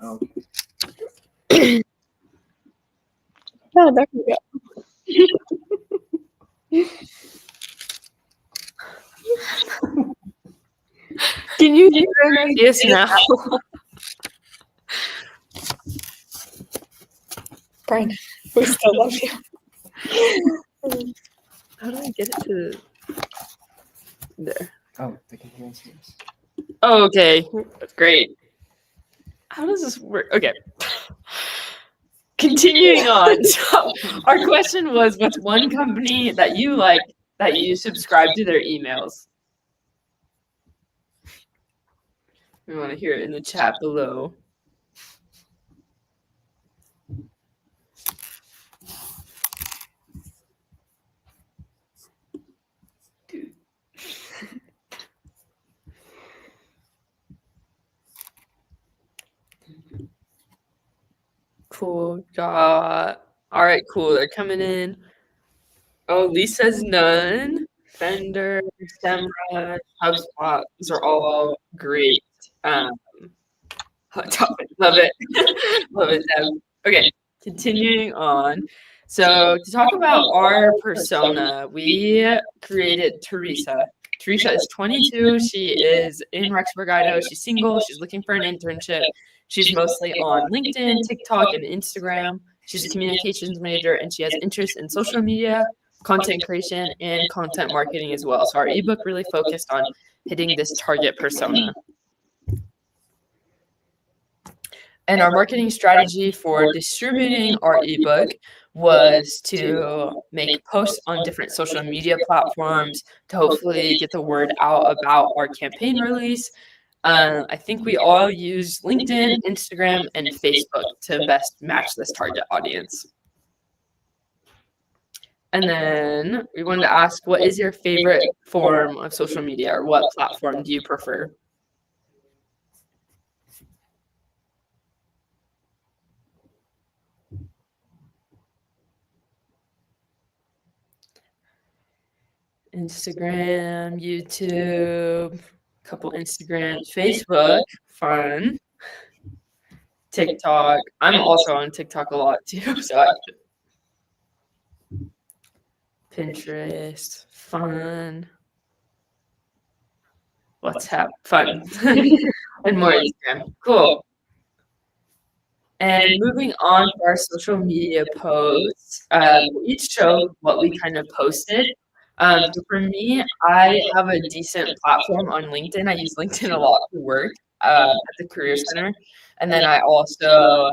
Okay. Oh, there we go. Can you hear him? Yes, now. Brian, we still love you. How do I get it to there? Oh, they can hear us. Oh, okay, great. How does this work? Okay. Continuing on. So our question was, what's one company that you like that you subscribe to their emails? We want to hear it in the chat below. Cool. Got. All right, cool. They're coming in. Oh, Lisa's none. Fender, Semrush, HubSpot. These are all great. Hot topic. Love it. Love it, Deb. Okay, continuing on. So to talk about our persona, we created Teresa. Teresa is 22. She is in Rexburg, Idaho. She's single. She's looking for an internship. She's mostly on LinkedIn, TikTok, and Instagram. She's a communications major, and she has interest in social media, content creation, and content marketing as well. So our ebook really focused on hitting this target persona. And our marketing strategy for distributing our ebook was to make posts on different social media platforms to hopefully get the word out about our campaign release. I think we all use LinkedIn, Instagram, and Facebook to best match this target audience. And then we wanted to ask, what is your favorite form of social media, or what platform do you prefer? Instagram, YouTube, a couple Instagram, Facebook, fun. TikTok. I'm also on TikTok a lot too. So Pinterest, fun. WhatsApp, fun. And more Instagram. Cool. And moving on to our social media posts, each show what we kind of posted. So for me, I have a decent platform on LinkedIn. I use LinkedIn a lot for work at the Career Center. And then I also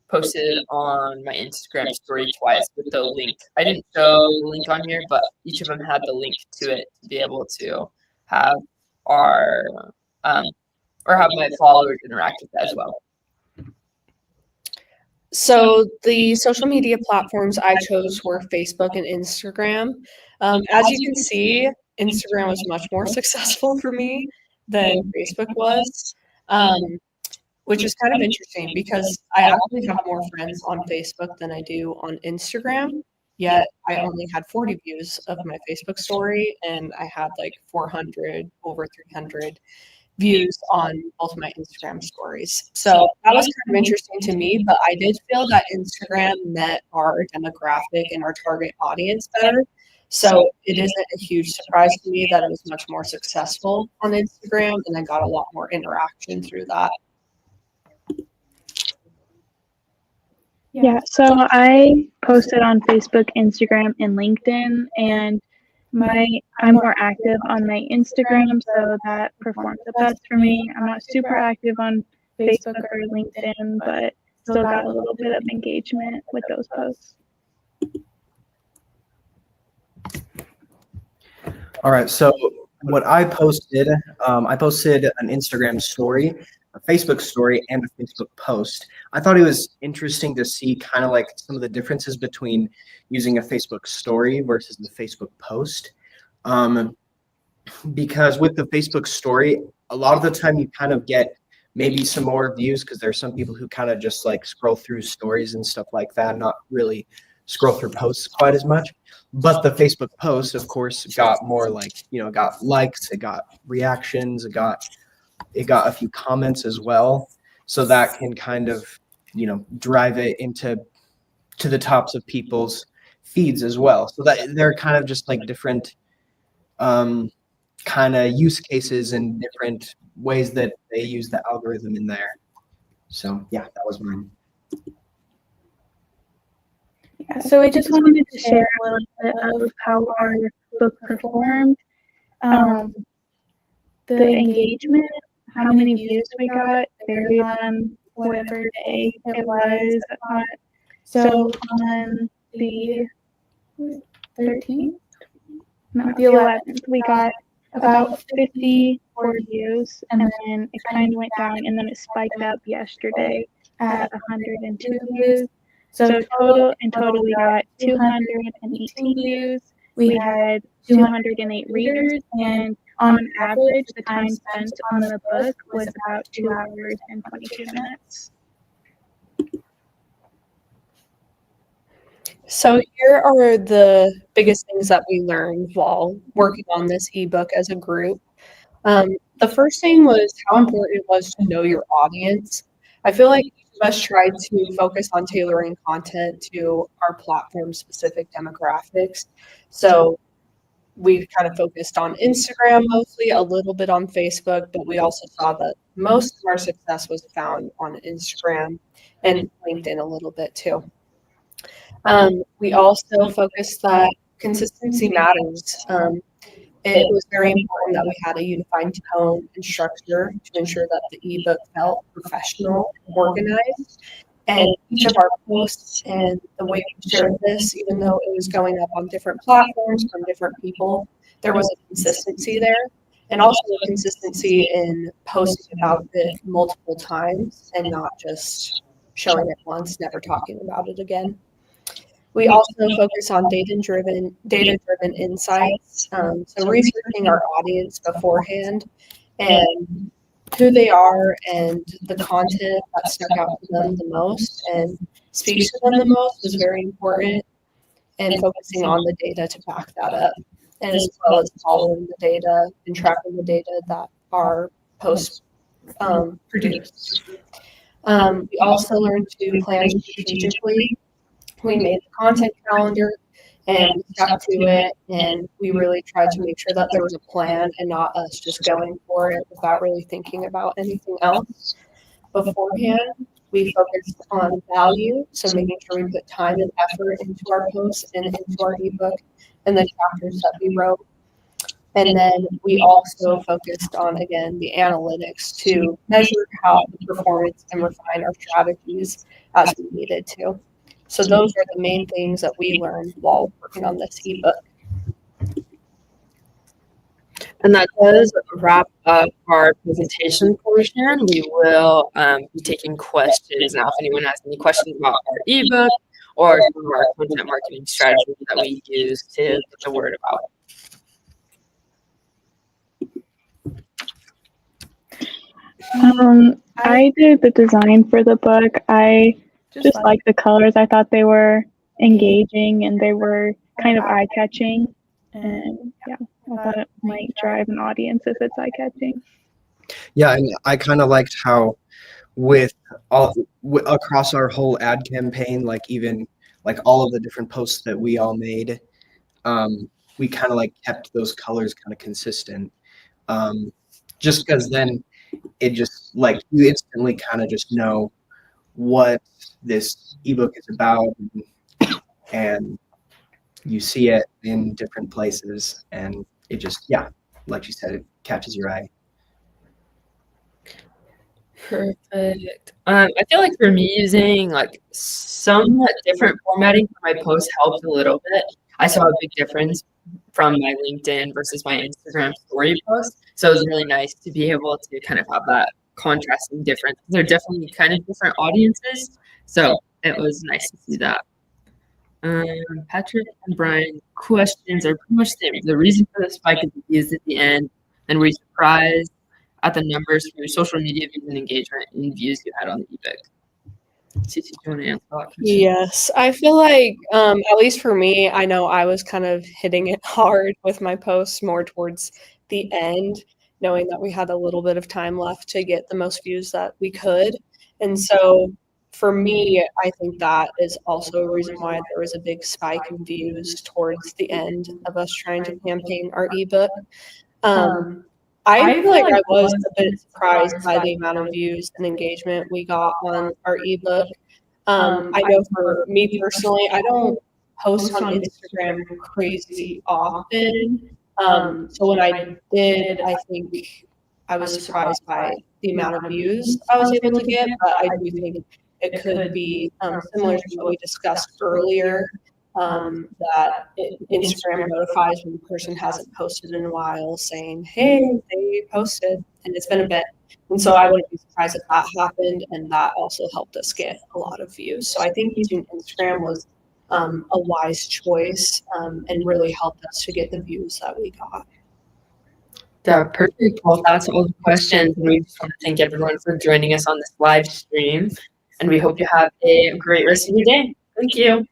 posted on my Instagram story twice with the link. I didn't show the link on here, but each of them had the link to it to be able to have our or have my followers interact with that as well. So the social media platforms I chose were Facebook and Instagram. As you can see, Instagram was much more successful for me than Facebook was, which is kind of interesting because I actually have more friends on Facebook than I do on Instagram. Yet I only had 40 views of my Facebook story, and I had like 400, over 300 views on both my Instagram stories. So that was kind of interesting to me, but I did feel that Instagram met our demographic and our target audience better. So it isn't a huge surprise to me that it was much more successful on Instagram, and I got a lot more interaction through that. Yeah, so I posted on Facebook, Instagram, and LinkedIn, and I'm more active on my Instagram, so that performs the best for me. I'm not super active on Facebook or LinkedIn, but still got a little bit of engagement with those posts. All right, so what I posted an Instagram story, a Facebook story, and a Facebook post. I thought it was interesting to see kind of like some of the differences between using a Facebook story versus the Facebook post. Because with the Facebook story, a lot of the time you kind of get maybe some more views because there's some people who kind of just like scroll through stories and stuff like that, not really scroll through posts quite as much. But the Facebook post, of course, got more like, got likes, it got reactions, it got a few comments as well. So that can kind of, drive it to the tops of people's feeds as well. So that they're kind of just like different kind of use cases and different ways that they use the algorithm in there. So yeah, that was mine. Yeah, so I just wanted to share a little bit of how our book performed. The engagement, how many views we got, varied on whatever day it was. So on the 13th, no, the 11th, we got about 54 views, and then it kind of went down, and then it spiked up yesterday at 102 views. So in total, we got 218 views. We had 208 readers, and on average, the time spent on the book was about 2 hours and 22 minutes. So here are the biggest things that we learned while working on this ebook as a group. The first thing was how important it was to know your audience. I feel like each of us tried to focus on tailoring content to our platform-specific demographics. So we kind of focused on Instagram mostly, a little bit on Facebook, but we also saw that most of our success was found on Instagram and LinkedIn a little bit too. We also focused that consistency matters. It was very important that we had a unified tone and structure to ensure that the ebook felt professional and organized. And each of our posts and the way we shared this, even though it was going up on different platforms from different people, there was a consistency there. And also a consistency in posting about it multiple times and not just showing it once, never talking about it again. We also focus on data-driven insights, so researching our audience beforehand and who they are and the content that stuck out to them the most and speaks to them the most was very important, and focusing on the data to back that up, and as well as following the data and tracking the data that our posts produced. We also learned to plan strategically. We made the content calendar and we stuck to it, and we really tried to make sure that there was a plan and not us just going for it without really thinking about anything else beforehand. We focused on value, so making sure we put time and effort into our posts and into our ebook and the chapters that we wrote. And then we also focused on, again, the analytics to measure how the performance and refine our strategies as we needed to. So those are the main things that we learned while working on this ebook. And that does wrap up our presentation portion. We will be taking questions now. If anyone has any questions about our ebook or some of our content marketing strategies that we use to get the word about. I did the design for the book. I just like the colors. I thought they were engaging and they were kind of eye-catching. And yeah, I thought it might drive an audience if it's eye-catching. Yeah, and I kind of liked how across our whole ad campaign, like even like all of the different posts that we all made, we kind of like kept those colors kind of consistent. Just because then it just like you instantly kind of just know what this ebook is about, and you see it in different places, and it just, yeah, like you said, it catches your eye. Perfect. I feel like for me, using like somewhat different formatting for my posts helped a little bit. I saw a big difference from my LinkedIn versus my Instagram story post. So it was really nice to be able to kind of have that contrasting difference. They're definitely kind of different audiences. So it was nice to see that. Patrick and Brian, questions are pretty much the same. The reason for the spike is views at the end, and were you surprised at the numbers for your social media views and engagement and views you had on the ebook? Cece, do you want to answer that question? Yes, I feel like, at least for me, I know I was kind of hitting it hard with my posts more towards the end, knowing that we had a little bit of time left to get the most views that we could. And so for me, I think that is also a reason why there was a big spike in views towards the end of us trying to campaign our ebook. I feel like I was a bit surprised by the amount of views and engagement we got on our ebook. I know for me personally, I don't post on Instagram crazy often. So when I did, I think I was surprised by the amount of views I was able to get, but I do think it could be similar to what we discussed earlier, Instagram notifies when the person hasn't posted in a while saying, hey, they posted, and it's been a bit. And so I wouldn't be surprised if that happened, and that also helped us get a lot of views. So I think using Instagram was a wise choice and really helped us to get the views that we got. Yeah, perfect. Well, that's all the questions. And we just want to thank everyone for joining us on this live stream. And we hope you have a great rest of your day. Thank you.